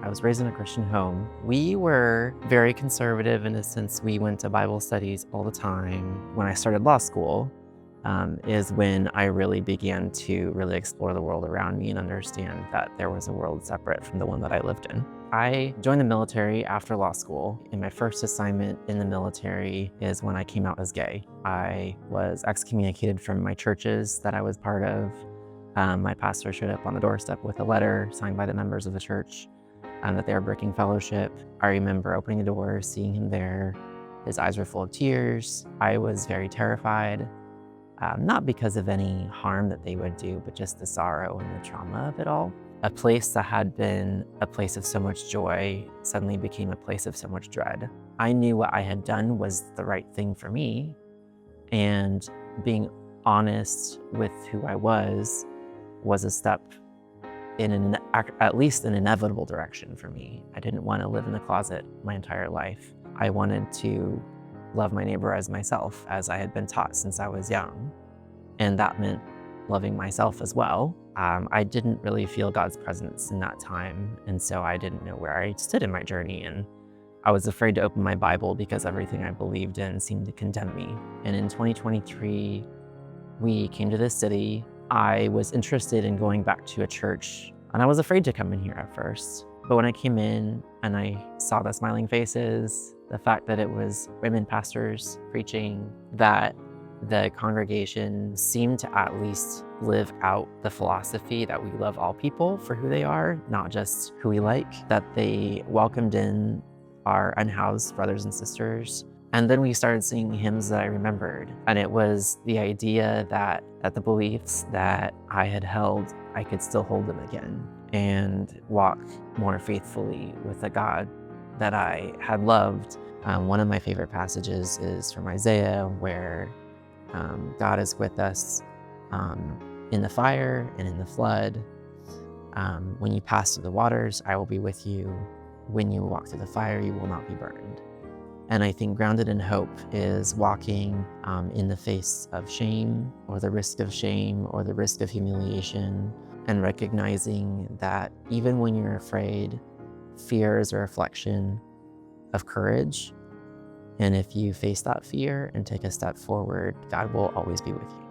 I was raised in a Christian home. We were very conservative in a sense. We went to Bible studies all the time. When I started law school, is when I really began to really explore the world around me and understand that there was a world separate from the one that I lived in. I joined the military after law school, and my first assignment in the military is when I came out as gay. I was excommunicated from my churches that I was part of. My pastor showed up on the doorstep with a letter signed by the members of the church that they were breaking fellowship. I remember opening the door, seeing him there. His eyes were full of tears. I was very terrified. Not because of any harm that they would do, but just the sorrow and the trauma of it all. A place that had been a place of so much joy suddenly became a place of so much dread. I knew what I had done was the right thing for me, and being honest with who I was a step in at least an inevitable direction for me. I didn't want to live in the closet my entire life. I wanted to love my neighbor as myself, as I had been taught since I was young. And that meant loving myself as well. I didn't really feel God's presence in that time, and so I didn't know where I stood in my journey, and I was afraid to open my Bible because everything I believed in seemed to condemn me. And in 2023, we came to this city. I was interested in going back to a church, and I was afraid to come in here at first. But when I came in and I saw the smiling faces, the fact that it was women pastors preaching, that the congregation seemed to at least live out the philosophy that we love all people for who they are, not just who we like, that they welcomed in our unhoused brothers and sisters. And then we started singing hymns that I remembered. And it was the idea that the beliefs that I had held, I could still hold them again and walk more faithfully with a God that I had loved. One of my favorite passages is from Isaiah, where God is with us in the fire and in the flood. When you pass through the waters, I will be with you. When you walk through the fire, you will not be burned. And I think grounded in hope is walking in the face of shame, or the risk of shame, or the risk of humiliation, and recognizing that even when you're afraid, fear is a reflection of courage. And if you face that fear and take a step forward, God will always be with you.